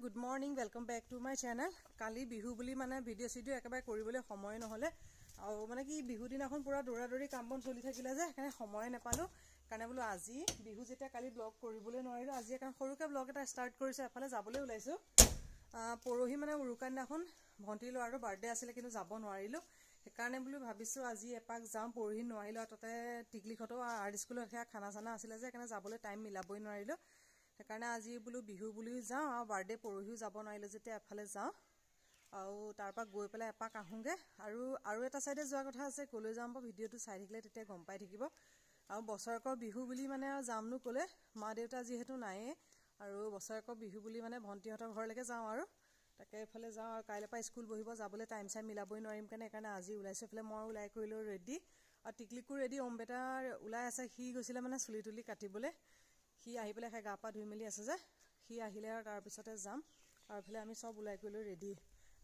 good morning welcome back to my channel কালি বিহু বুলি মানে ভিডিও সিডিও একেবাৰে কৰিবলৈ সময় নহলে আৰু মানে কি বিহু দিনাখন পুৰা দৌৰাদৌৰি কাম বন চলি থাকিলে যে এখানে সময় নাপালো কাৰণে বলো আজি বিহু যেটা কালি ব্লগ কৰিবলৈ নোৱাৰিলো আজি এখন সৰুকে ব্লগ এটা ষ্টাৰ্ট কৰিছে এফালে যাবলৈ ওলাইছো পৰহি মানে উৰুকাৰ দিনাখন ভন্টি লৰাৰ বাৰ্থডে আছিল কিন্তু যাব নোৱাৰিলো সেইকাৰণে বলো ভাবিছো আজি এপাক যাম পৰহি নোৱাৰিলো তাতে টিকলিখটো আৰ্ট স্কুলত হেয়া খানা চানা আছিল যে এখানে যাবলৈ টাইম মিলাবই নোৱাৰিলো সেইকাৰণে আজি বলো বিহু বুলিও যাওঁ আৰু বাৰ্থডে পৰহিও যাব নোৱাৰিলো যেতিয়া এফালে যাওঁ আৰু তাৰপা গৈ পেলাই এপাক আহুগে আৰু এটা সাইডে যোৱা কথা আছে কলৈ যাম বা ভিডিওটো চাই থাকিলে তেতিয়া গম পাই থাকিব আৰু বছৰকৰ বিহু বুলি মানে যামনো কলে মা দেউতা যেহেতু নায়ে আৰু বছৰকৰ বিহু বুলি মানে ভন্টিহঁতৰ ঘৰলৈকে যাওঁ আৰু তাকে এফালে যাওঁ আৰু কাইলৈ পৰা স্কুল বহিব যাবলৈ টাইম চাই মিলাবই নোৱাৰিম কাৰণে আজি ওলাইছো এফালে মই ওলাই কৰিলো ৰেডি আৰু টিকলিকো ৰেডি অম্বেটাৰ ওলাই আছে সি গৈছিলে মানে চুলি তুলি কাটিবলৈ সি আহি পেলাই গা পা ধুই মেলি আছে যে সি আহিলে আৰু তাৰ পিছতে যাম আৰু এফালে আমি সব ওলাই কৰিলো ৰেডি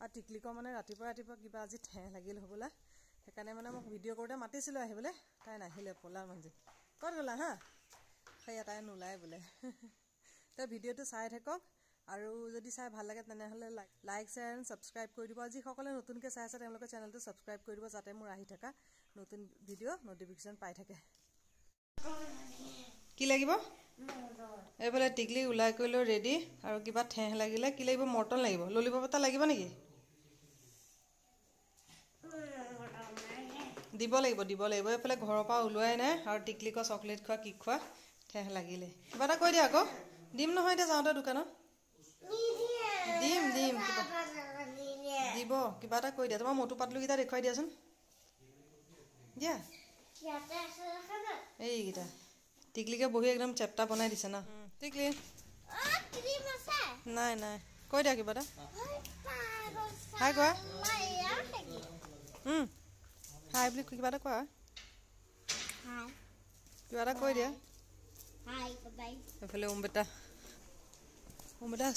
আৰু টিকলিকৰ মানে ৰাতিপুৱা কিবা আজি ঠেহ লাগিল হ'বলা সেইকাৰণে মানে মোক ভিডিও কৰোতে মাতিছিল আহিবলৈ তাই নাহিলে পলা মানে ক'ত গলা হা সেয়া তাই নোলাই বোলে তো ভিডিওটো চাই থাকক আৰু যদি চাই ভাল লাগে তেনেহলে লাইক শেয়াৰ এণ্ড সাবস্ক্ৰাইব কৰি দিব আজি সকলে নতুনকৈ চাই আছে তেওঁলোকৰ চেনেলটো সাবস্ক্ৰাইব কৰি দিব যাতে মোৰ আহি থকা নতুন ভিডিও নোটিফিকেশন পাই থাকে কি লাগিব এফালে টিকলি ওলাই কৰিলো ৰেডি আৰু কিবা ঠেহ লাগিলে কি লাগিব মৰ্টন লাগিব ললিপপ এটা লাগিব নেকি দিব লাগিব এফালে ঘৰৰ পৰা ওলোৱাই নাই আৰু টিকলিকৰ চকলেট খোৱা কি খোৱা ঠেহ লাগিলে কিবা এটা কৈ দিয়া আকৌ দিম নহয় এতিয়া যাওঁতে দোকানত দিম দিব কিবা এটা কৈ দিয়া তোমাৰ মটু পাতলুকেইটা দেখুৱাই দিয়াচোন দিয়া এইকেইটা টিকলিকে বহি একদম চেপ্টা বনাই দিছে না টিকলি নাই কৈ দিয়া কিবা এটা হাই কোৱা হাই বুলি কিবা এটা কোৱা কিবা এটা কৈ দিয়া এফালে অম্বেটা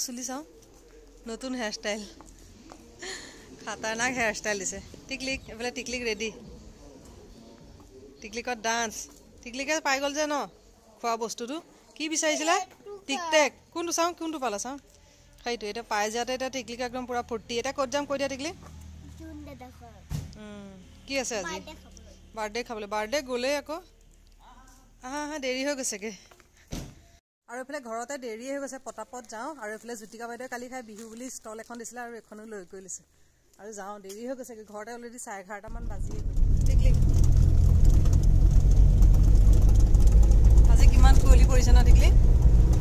চুলি চাওঁ নতুন হেয়াৰষ্টাইল খাতাৰনাক হেয়াৰষ্টাইল দিছে টিকলিক এফালে টিকলিক ৰেডি টিকলিকত ডান্স টিকলিকে পাই গ'ল যে ন খোৱা বস্তুটো কি বিচাৰিছিলা টিকটেক কোনটো চাওঁ কোনটো পালা চাওঁ সেইটো এটা পাই যাতে এটা টিকলিক একদম পুৰা ফূৰ্তি এটা ক'ত যাম কৈ দিয়া টিকলি কি আছে আজি বাৰ্থডে খাবলৈ বাৰ্থডে গ'লে আকৌ আহা দেৰি হৈ গৈছেগে আৰু এফালে ঘৰতে দেৰি হৈ গৈছে পটাপট যাওঁ আৰু এফালে জ্যোতিকা বাইদেৱে কালি খাই বিহু বুলি ষ্টল এখন দিছিলে আৰু এখনো লৈ গৈ লৈছে আৰু যাওঁ দেৰি হৈ গৈছেগে ঘৰতে অলৰেডি 11:30 মান বাজিয়ে গ'ল টিকলি আজি কিমান কুঁৱলী পৰিছে না টিকলি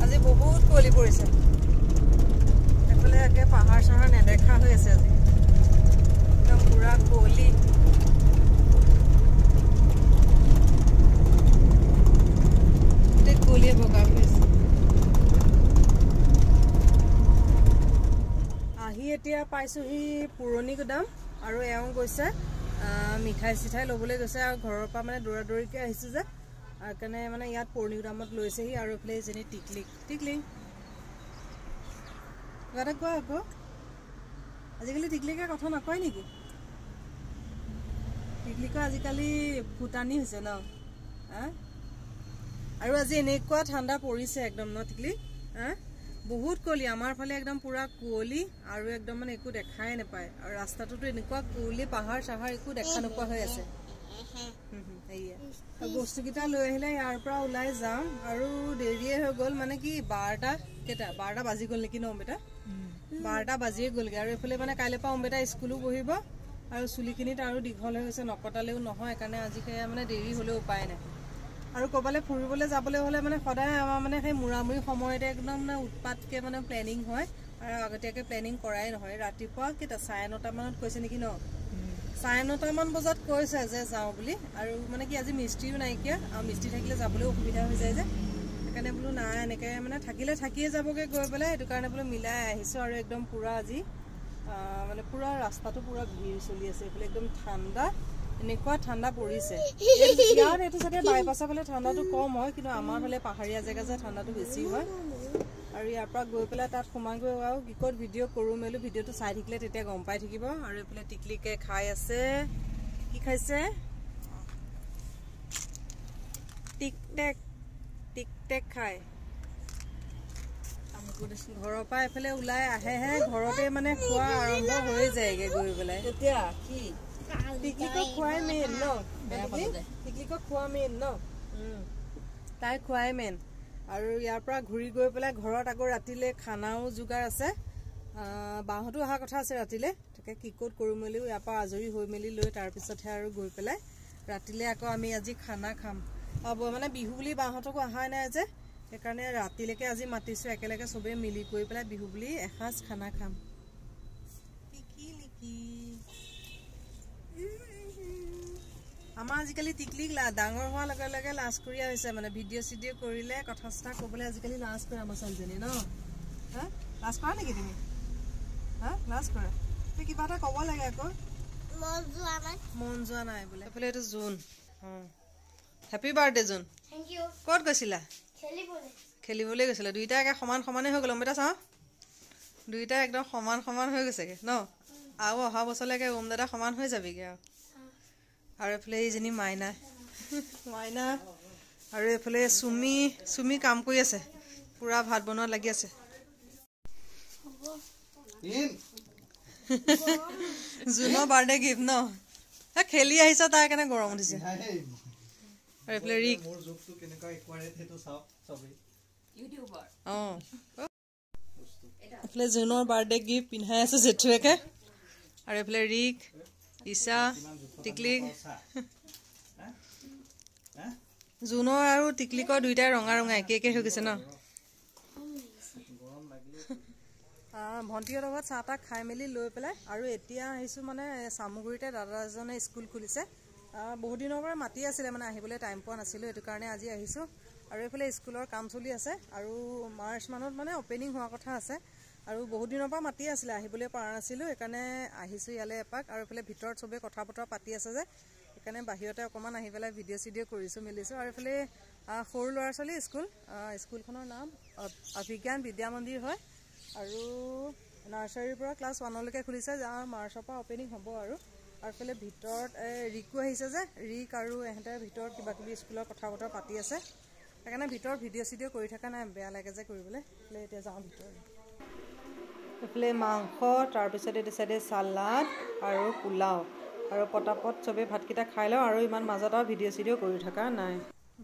আজি বহুত কুঁৱলী পৰিছে এফালে একে পাহাৰ চাহাৰ নেদেখা হৈ আছে আজি একদম পুৰা কুঁৱলী কুঁৱলীয়ে বগা হৈ আছে আহি এতিয়া পাইছোহি পুৰণি গুদাম আৰু এওঁ গৈছে মিঠাই চিঠাই ল'বলৈ গৈছে আৰু ঘৰৰ পৰা মানে দৌৰাদৌৰিকৈ আহিছোঁ যে কাৰণে মানে ইয়াত পুৰণি গুদামত লৈছেহি আৰু এইফালে যেনি টিকলি কিবা এটা কোৱা আকৌ আজিকালি টিকলিকে কথা নকয় নেকি টিকলিকৰ আজিকালি ফুটানি হৈছে ন আৰু আজি এনেকুৱা ঠাণ্ডা পৰিছে একদম ন টিকলি বহুত কুঁৱলী আমাৰ ফালে একদম পুৰা কুঁৱলী আৰু একদম মানে একো দেখাই নাপায় আৰু ৰাস্তাটোতো এনেকুৱা কুঁৱলী পাহাৰ চাহাৰ একো দেখা নোপোৱা হৈ আছে বস্তুকেইটা লৈ আহিলে ইয়াৰ পৰা ওলাই যাম আৰু দেৰিয়ে হৈ গ'ল মানে কি 12টা বাজি গ'ল নেকি ন অম্বেটা 12টা বাজিয়ে গ'লগে আৰু এইফালে মানে কাইলৈ পৰা অম্বেটা স্কুলো বহিব আৰু চুলিখিনিত আৰু দীঘল হৈ গৈছে নকটালেও নহয় কাৰণে আজি মানে দেৰি হ'লেও উপায় নাই আৰু ক'বালে ফুৰিবলৈ যাবলৈ হ'লে মানে সদায় আমাৰ মানে সেই মুৰামুৰি সময়তে একদম মানে উৎপাতকে মানে প্লেনিং হয় আৰু আগতীয়াকে প্লেনিং কৰাই নহয় ৰাতিপুৱা কেইটা 9:30 মানত কৈছে নেকি ন 9:30 মান বজাত কৈছে যে যাওঁ বুলি আৰু মানে কি আজি মিস্ত্ৰীও নাইকিয়া আৰু মিস্ত্ৰী থাকিলে যাবলৈ অসুবিধা হৈ যায় যে সেইকাৰণে বোলো নাই এনেকৈ মানে থাকিলে থাকিয়ে যাবগৈ গৈ পেলাই সেইটো কাৰণে বোলো মিলাই আহিছোঁ আৰু একদম পুৰা আজি মানে পুৰা ৰাস্তাটো পুৰা ভিৰ চলি আছে এইফালে একদম ঠাণ্ডা এনেকুৱা ঠাণ্ডা পৰিছে ইয়াত এইটো চাগে বাইপাছৰ ফালে ঠাণ্ডাটো কম হয় কিন্তু আমাৰ ফালে পাহাৰীয়া জেগা যে ঠাণ্ডাটো বেছি হয় আৰু ইয়াৰ পৰা গৈ পেলাই তাত সোমাই গৈ আৰু কি ক'ত ভিডিঅ' কৰোঁ মেলো ভিডিঅ'টো চাই থাকিলে তেতিয়া গম পাই থাকিব আৰু এইফালে টিকলিকে খাই আছে কি খাইছে টিকটেক খাই ঘৰৰ পৰা এফালে ওলাই আহেহে ঘৰতে মানে খোৱা আৰম্ভ হৈ যায়গে গৈ পেলাই তেতিয়া কি টিকলিকক খোৱাই মেইন ন টিকলিকক খোৱা মেইন ন তাই খোৱাই মেইন আৰু ইয়াৰ পৰা ঘূৰি গৈ পেলাই ঘৰত আকৌ ৰাতিলে খানাও যোগাৰ আছে বাহঁতো অহা কথা আছে ৰাতিলে তাকে কি ক'ত কৰোঁ মেলিও ইয়াৰ পৰা আজৰি হৈ মেলি লৈ তাৰপিছতহে আৰু গৈ পেলাই ৰাতিলে আকৌ আমি আজি খানা খাম মানে বিহু বুলি বাহঁতকো অহাই নাই যে সেইকাৰণে ৰাতিলৈকে আজি মাতিছোঁ একেলগে চবেই মিলি কৰি পেলাই বিহু বুলি এসাঁজ খানা খাম আমাৰ আজিকালি টিকলি ডাঙৰ হোৱাৰ লগে লগে লাজ কৰিয়া হৈছে মানে ভিডিঅ' চিডিঅ' কৰিলে কথা চথা ক'বলৈ আজিকালি লাজ কৰে আমাৰ ছোৱালীজনী ন হা লাজ কৰা নেকি তুমি হা লাজ কৰা তুমি কিবা এটা ক'ব লাগে আকৌ মন যোৱা নাই বোলে এইফালে এইটো জোন হেপী বাৰ্থডে জোন ক'ত গৈছিলা খেলিবলৈ গৈছিলে দুইটা একে সমান সমানেই হৈ গ'ল বেটা চাওঁ দুইটা একদম সমান সমান হৈ গৈছেগৈ ন আৰু অহা বছৰলৈকে ওম দাদা সমান হৈ যাবিগৈ আৰু এইফালে এইজনী মাইনা মাইনা আৰু এইফালে চুমি কাম কৰি আছে পুৰা ভাত বনোৱাত লাগি আছে জুনৰ বাৰ্থডে গিফ্ট ন খেলি আহিছ তাৰ কাৰণে গৰম উঠিছে আৰু এইফালে ৰিক এইফালে জুনৰ বাৰ্থডে গিফ্ট পিন্ধাই আছে জেঠুৱেকে আৰু এইফালে ৰিক ঈশা টিকলিক জুনৰ আৰু টিকলিকৰ দুইটাই ৰঙা ৰঙা একে একে হৈ গৈছে ন ভণ্টিৰ লগত চাহ তাহ খাই মেলি লৈ পেলাই আৰু এতিয়া আহিছোঁ মানে চামগুৰিতে দাদা এজনে স্কুল খুলিছে বহুত দিনৰ পৰা মাতি আছিলে মানে আহিবলৈ টাইম পোৱা নাছিলোঁ সেইটো কাৰণে আজি আহিছোঁ আৰু এইফালে স্কুলৰ কাম চলি আছে আৰু মাৰ্চ মানত মানে অপেনিং হোৱা কথা আছে আৰু বহুত দিনৰ পৰা মাতি আছিলে আহিবলৈ পৰা নাছিলোঁ সেইকাৰণে আহিছোঁ ইয়ালৈ এপাক আৰু এইফালে ভিতৰত চবেই কথা বতৰা পাতি আছে যে সেইকাৰণে বাহিৰতে অকণমান আহি পেলাই ভিডিঅ' চিডিঅ' কৰিছোঁ মেলিছোঁ আৰু এইফালে সৰু ল'ৰা ছোৱালী স্কুলখনৰ নাম অভিজ্ঞান বিদ্যা মন্দিৰ হয় আৰু নাৰ্চাৰীৰ পৰা ক্লাছ 1লৈকে খুলিছে মাৰ্চৰ পৰা অপেনিং হ'ব আৰু এইফালে ভিতৰত ৰিকো আহিছে যে ৰিক আৰু এহেঁতে ভিতৰত কিবা কিবি স্কুলৰ কথা বতৰা পাতি আছে সেইকাৰণে ভিতৰত ভিডিঅ' চিডিঅ' কৰি থকা নাই বেয়া লাগে যে কৰিবলৈ এইফালে এতিয়া যাওঁ ভিতৰত এইফালে মাংস তাৰপিছত এইটো চাইডে চালাড আৰু পোলাও আৰু পটাপট চবেই ভাতকেইটা খাই লওঁ আৰু ইমান মাজত আৰু ভিডিঅ' চিডিঅ' কৰি থকা নাই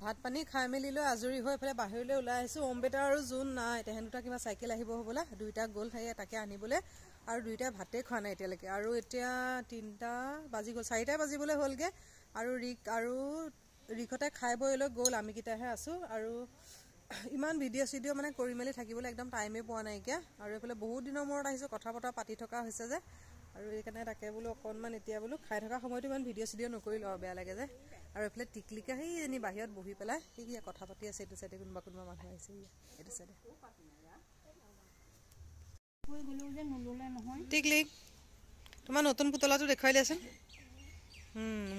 ভাত পানী খাই মেলি লৈ আজৰি হৈ এইফালে বাহিৰলৈ ওলাই আহিছোঁ ওম বেটা আৰু জোন নাই তেহেঁত দুটা কিবা চাইকেল আহিব হ'বলা দুইটা গ'ল তাকে আনিবলৈ আৰু দুইটাই ভাতেই খোৱা নাই এতিয়ালৈকে আৰু এতিয়া 3টা বাজি গ'ল 4টাই বাজিবলৈ হ'লগৈ আৰু ৰিকহঁতে খাই বৈ লৈ গ'ল আমিকেইটাহে আছোঁ আৰু ইমান ভিডিঅ' চিডিঅ' মানে কৰি মেলি থাকিবলৈ একদম টাইমেই পোৱা নাইকিয়া আৰু এইফালে বহুত দিনৰ মূৰত আহিছোঁ কথা বতৰা পাতি থকা হৈছে যে আৰু সেইকাৰণে তাকে বোলো অকণমান এতিয়া বোলো খাই থকা সময়তো ইমান ভিডিঅ' চিডিঅ' নকৰিলোঁ আৰু বেয়া লাগে যে আৰু এইফালে টিকলিকা সেইজনী বাহিৰত বহি পেলাই কি কথা পাতি আছে এইটো চাইডে কোনোবা মানুহ আহিছে এইটো চাইডে টিকলিক তোমাৰ নতুন পুতলাটো দেখুৱাই দিয়াচোন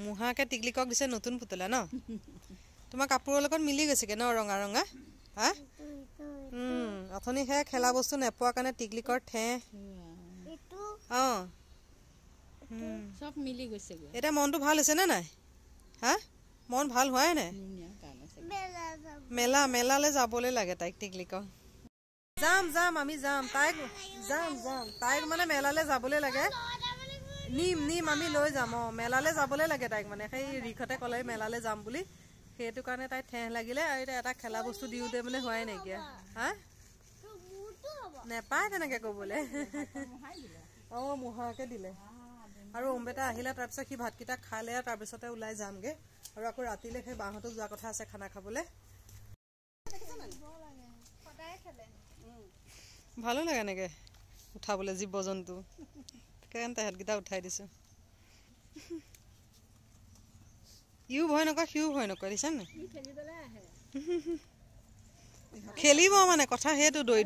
মুহাকে টিকলিকক দিছে নতুন পুতলা ন তোমাৰ কাপোৰৰ লগত মিলি গৈছেগৈ ন ৰঙা ৰঙা হা অথনি সেয়া খেলা বস্তু নোপোৱাৰ কাৰণে টিকলিকৰ ঠেহ সব মিলি গৈছে এতিয়া মনটো ভাল হৈছে নে নাই হা মন ভাল হোৱাই নাই মেলালৈ যাবলৈ লাগে তাইক টিকলিকক যাম আমি যাম তাইক মানে মেলালৈ যাবলৈ লাগে নিম আমি লৈ যাম মেলালৈ যাবলৈ লাগে তাইক মানে সেই ৰিকহঁতে ক'লে মেলালৈ যাম বুলি সেইটো কাৰণে তাই ঠেহ লাগিলে আৰু এতিয়া এটা খেলা বস্তু দিওঁতে মানে হোৱাই নাইকিয়া হা নেপায় তেনেকৈ ক'বলৈ মুহাকে দিলে আৰু ওম বেটা আহিলে তাৰপিছত সি ভাতকেইটা খালে আৰু তাৰপিছতে ওলাই যামগৈ আৰু আকৌ ৰাতিলৈ সেই বাহঁতো যোৱা কথা আছে খানা খাবলৈ ভালো লাগে এনেকৈ উঠাবলৈ জীৱ জন্তু সেইকাৰণে তেহেঁতকেইটা উঠাই দিছোঁ ইও ভয় নকৰে সিও ভয় নকৰে দিছা নাই খেলিব মানে কথা সেইটো দৈ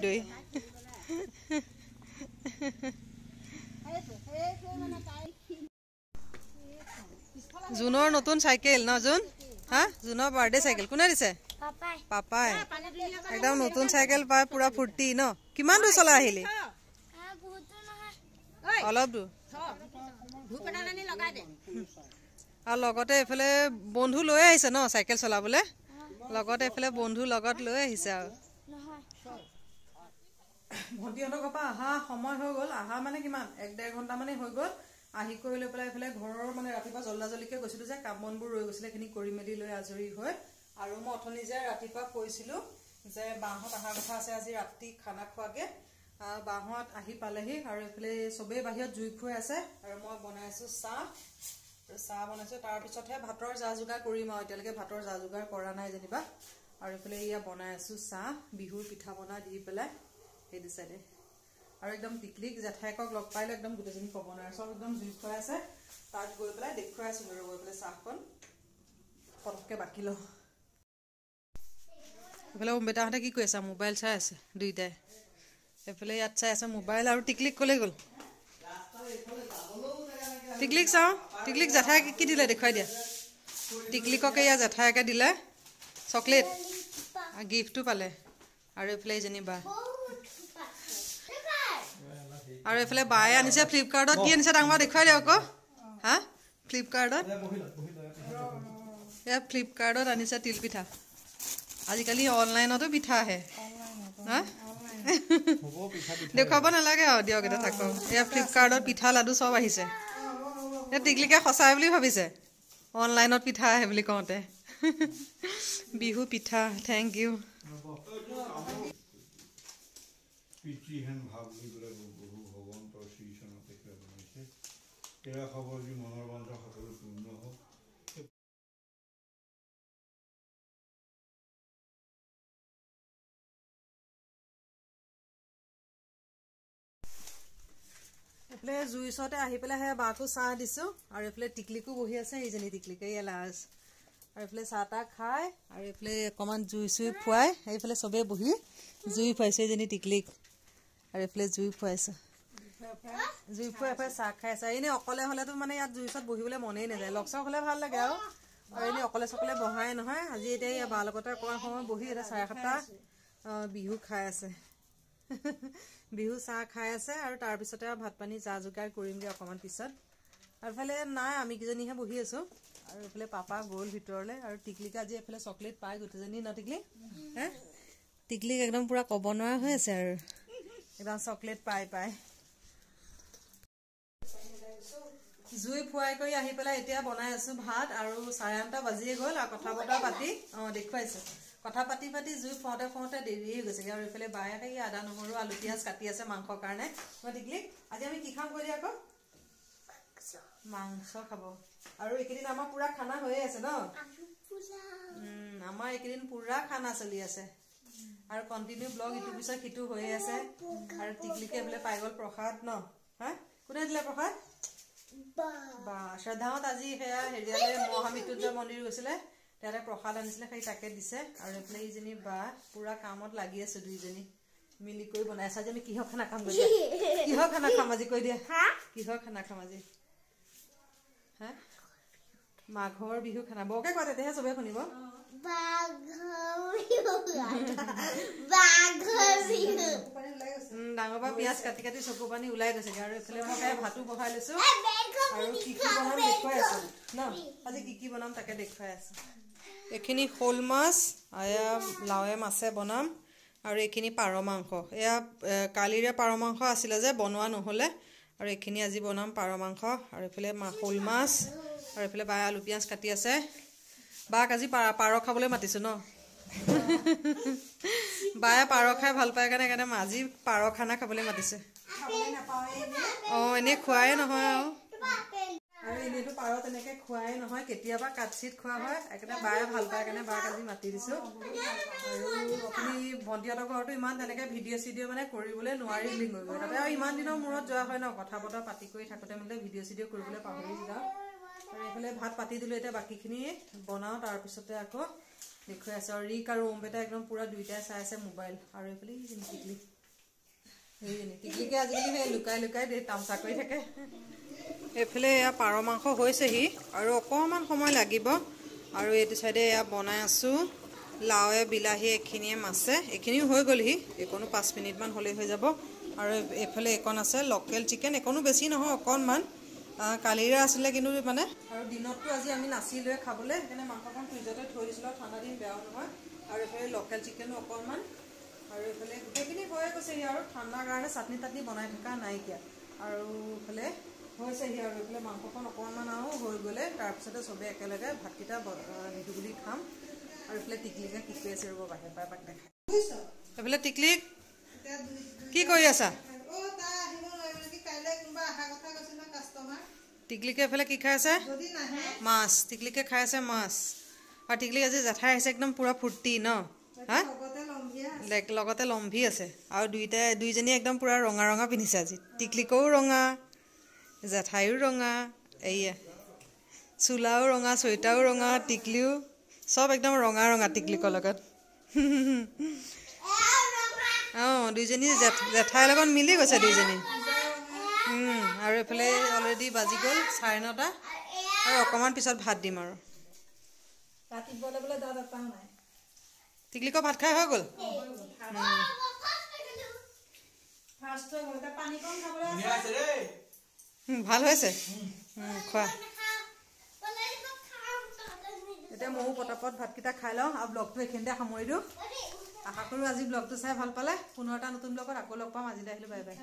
জুনৰ নতুন চাইকেল ন জুন হা জুনৰ বাৰ্থডে চাইকেল কোনে দিছে পাপাই একদম নতুন চাইকেল পাই পুৰা ফূৰ্তি ন কিমান দূৰ চলাই আহিলি অলপ দূৰ আৰু লগতে এইফালে বন্ধু লৈ আহিছে ন চাইকেল চলাবলৈ লগতে এইফালে বন্ধু লগত লৈ আহিছে আৰু ভণ্টিহঁতৰ ঘৰৰ পৰা অহা সময় হৈ গ'ল অহা মানে কিমান 1-1.5 ঘণ্টা মানে হৈ গ'ল আহি কৰি লৈ পেলাই এইফালে ঘৰৰ মানে ৰাতিপুৱা জল্দাজলিকে গৈছিলোঁ যে কাম বনবোৰ ৰৈ গৈছিলে এইখিনি কৰি মেলি লৈ আজৰি হৈ আৰু মই অথনি যে ৰাতিপুৱা কৈছিলোঁ যে বাহঁত অহাৰ কথা আছে আজি ৰাতি খানা খোৱাকৈ বাহঁত আহি পালেহি আৰু এইফালে চবেই বাহিৰত জুই খুৱাই আছে আৰু মই বনাই আছোঁ চাহ বনাইছোঁ তাৰপিছতহে ভাতৰ যা যোগাৰ কৰিম আৰু এতিয়ালৈকে ভাতৰ যা যোগাৰ কৰা নাই যেনিবা আৰু এইফালে এয়া বনাই আছোঁ চাহ বিহুৰ পিঠা বনা দি পেলাই সেইটো চাইডে আৰু একদম টিকলিক জেঠাইকক লগ পাইলে একদম গোটেইজনী ক'ব নোৱাৰে চব একদম জুই খুৱাই আছে তাত গৈ পেলাই দেখুৱাই আছোঁ আৰু গৈ পেলাই চাহখন পটককৈ বাকি লওঁ এইফালে বেটাহঁতে কি কৰি আছে মোবাইল চাই আছে দুইটাই এইফালে ইয়াত চাই আছে মোবাইল আৰু টিকলিক ক'লৈ গ'ল টিকলিক চাওঁ টিকলিক জেঠাই কি দিলে দেখুৱাই দিয়া টিকলিককে ইয়াত জেঠাইকে দিলে চকলেট গিফ্টটো পালে আৰু এইফালে যেনিবা আৰু এইফালে বায়ে আনিছে ফ্লিপকাৰ্টত কি আনিছে ডাঙৰ দেখুৱাই দিয়ক আকৌ হা ফ্লিপকাৰ্টত এয়া ফ্লিপকাৰ্টত আনিছে তিলপিঠা আজিকালি অনলাইনতো পিঠা আহে হা দেখুৱাব নালাগে আৰু দিয়ক এটা থাকক এয়া ফ্লিপকাৰ্টত পিঠা লাডু চব আহিছে এয়া টিকলিকে সঁচাই বুলি ভাবিছে অনলাইনত পিঠা আহে বুলি কওঁতে বিহু পিঠা থেংক ইউ পিতৃহেন ভাৱ বুলি ক'লে বহু ভগৱন্তৰ শ্ৰীচৰণতে কিবা বনাইছে এয়া খবৰ যি মনৰ বান্ধা সকলো পূৰ্ণ হওক এইফালে জুইৰ ওচৰতে আহি পেলাই সেয়া বাকো চাহ দিছোঁ আৰু এইফালে টিকলিকো বহি আছে এইজনী টিকলিকে এয়া লাজ আৰু এইফালে চাহ তাহ খাই আৰু এইফালে অকণমান জুই চুই ফুৱাই এইফালে চবেই বহি জুই ফুৱাইছে এইজনী টিকলিক আৰু এইফালে জুই ফুৱাইছে জুই ফুৱাই এফালে চাহ খাই আছে এনেই অকলে হ'লেতো মানে ইয়াত জুই ওচৰত বহিবলৈ মনেই নাযায় লগ চগ হ'লে ভাল লাগে আৰু এনেই অকলে চকলে বহাই নহয় আজি এতিয়া এই বাৰ লগতে অকণমান সময় বহি এতিয়া 7:30 বিহু খাই আছে বিহু চাহ খাই আছে আৰু তাৰপিছতে আৰু ভাত পানী যা যোগাৰ কৰিমগৈ অকণমান পিছত আৰু এইফালে নাই আমি কেইজনীহে বহি আছোঁ আৰু এইফালে পাপা গ'ল ভিতৰলৈ আৰু টিকলিকে আজি এইফালে চকলেট পাই গোটেইজনী ন টিকলি হে টিকলিক একদম পূৰা ক'ব নোৱাৰা হৈ আছে আৰু একদম চকলেট পাই জুই ফুৱাই কৰি আহি পেলাই এতিয়া বনাই আছোঁ ভাত আৰু 9:30 বাজিয়ে গ'ল আৰু কথা বতৰা পাতি দেখুৱাইছে কথা পাতি জুই ফুৱাওঁতে দেৰি হৈ গৈছেগৈ আৰু এইফালে বায়ে সেই আদা নহৰু আলু পিঁয়াজ কাটি আছে মাংসৰ কাৰণে মই টিকলি আজি আমি কি খাম কৈ দিয়া আকৌ মাংস খাব আৰু এইকেইদিন আমাৰ পুৰা খানা হৈয়ে আছে ন আমাৰ এইকেইদিন পুৰা খানা চলি আছে আৰু কণ্টিনিউ ব্লগ ইটো পিছত সিটো হৈয়ে আছে আৰু টিকলিকে বোলে পাই গ'ল প্ৰসাদ ন হা কোনে দিলে প্ৰসাদ বা শ্ৰদ্ধাহঁত আজি সেয়া হেৰিয়ালে মহামৃত্যুঞ্জয় মন্দিৰ গৈছিলে তাতে প্ৰসাদ আনিছিলে সেই তাকে দিছে আৰু এইফালে এইজনী বা পুৰা কামত লাগি আছো দুইজনী মিলি কৰি বনাই আছে আজি আমি কিহৰ খানা খাম গৈ কিহৰ খানা খাম আজি কৈ দিয়া কিহৰ খানা খাম আজি হা মাঘৰ বিহু খানা বৰকে কোৱা তেতিয়াহে চবে শুনিব ডাঙৰ পৰা পিঁয়াজ কাটি কাটি চকু পানী ওলাই গৈছেগে আৰু এইফালে মই ভাতো বহাই লৈছো আৰু কি বনাম দেখুৱাই আছো ন আজি কি বনাম তাকে দেখুৱাই আছো এইখিনি শ'ল মাছ এয়া লাওৱে মাছে বনাম আৰু এইখিনি পাৰ মাংস এয়া কালিৰে পাৰ মাংস আছিলে যে বনোৱা নহ'লে আৰু এইখিনি আজি বনাম পাৰ মাংস আৰু এইফালে শ'ল মাছ আৰু এইফালে বায়ে আলু পিঁয়াজ কাটি আছে বাক আজি পাৰ খাবলৈ মাতিছোঁ ন বায়ে পাৰ খাই ভাল পায় কাৰণে আজি পাৰ খানা খাবলৈ মাতিছে এনেই খোৱাই নহয় আৰু এনেইতো পাৰ তেনেকে খোৱাই নহয় কেতিয়াবা কাটচিত খোৱা হয় একেবাৰে বায়ে ভাল পায় কাৰণে বাক আজি মাতি দিছোঁ আৰু আপুনি ভণ্টিহঁতৰ ঘৰতো ইমান তেনেকে ভিডিঅ' চিডিঅ' মানে কৰিবলৈ নোৱাৰিলি গৈ তাতে আৰু ইমান দিনৰ মূৰত যোৱা হয় ন কথা বতৰা পাতি কৰি থাকোঁতে মানে ভিডিঅ' চিডিঅ' কৰিবলৈ পাহৰি যাওঁ আৰু এইফালে ভাত পাতি দিলোঁ এতিয়া বাকীখিনি বনাওঁ তাৰপিছতে আকৌ দেখুৱাই আছোঁ আৰু ৰিক আৰু ওমবেটা একদম পুৰা দুইটাই চাই আছে মোবাইল আৰু এইফালে টিকলি টিকলিকে আজিকালি সেই লুকাই তামচা কৰি থাকে এইফালে এয়া পাৰ মাংস হৈছেহি আৰু অকণমান সময় লাগিব আৰু এইটো চাইডে এয়া বনাই আছোঁ লাওৱে বিলাহী এইখিনিয়ে মাছে এইখিনিও হৈ গ'লহি এইকণো 5 মিনিটমান হ'লেই হৈ যাব আৰু এইফালে এইকণ আছে লোকেল চিকেন এইকণো বেছি নহয় অকণমান কালিৰে আছিলে কিন্তু মানে আৰু দিনততো আজি আমি নাচিলোৱে খাবলৈ সেইকাৰণে মাংসখন ফ্ৰিজতে থৈ দিছিলোঁ ঠাণ্ডা দিন বেয়াও নহয় আৰু এইফালে লোকেল চিকেনো অকণমান আৰু এইফালে গোটেইখিনি হৈ গৈছেহি আৰু ঠাণ্ডাৰ কাৰণে চাটনি তাটনি বনাই থকা নাইকিয়া আৰু এইফালে হৈছেহি আৰু এইফালে মাংসকণ অকণমান আৰু হৈ গ'লে তাৰপিছতে চবেই একেলগে ভাতকেইটা বিহু বুলি খাম আৰু এইফালে টিকলিকে কি কৰি আছে ৰ'ব বাহিৰৰ পৰা এপাক দেখাই এইফালে টিকলিক কি কৰি আছা টিকলিকে এইফালে কি খাই আছে মাছ টিকলিকে খাই আছে মাছ আৰু টিকলিক আজি জেঠাই আহিছে একদম পুৰা ফূৰ্তি ন হা লগতে লম্ভি আছে আৰু দুইজনী একদম পুৰা ৰঙা ৰঙা পিন্ধিছে আজি টিকলিকও ৰঙা জেঠাইও ৰঙা এইয়া চোলাও ৰঙা চুৱেটাৰো ৰঙা টিকলিও চব একদম ৰঙা ৰঙা টিকলিকৰ লগত অঁ দুইজনী জেঠাইৰ লগত মিলি গৈছে দুইজনী আৰু এইফালে অলৰেডি বাজি গ'ল 9:30 আৰু অকণমান পিছত ভাত দিম আৰু টিকলিকৰ ভাত খাই হৈ গ'ল ভাল হৈছে খোৱা এতিয়া ময়ো পটাপট ভাতকেইটা খাই লওঁ আৰু ব্লগটো এইখিনিতে সামৰি দিওঁ আশা কৰোঁ আজি ব্লগটো চাই ভাল পালে 15টা নতুন ব্লগত আকৌ লগ পাম আজিলৈ আহিলোঁ বাই বাই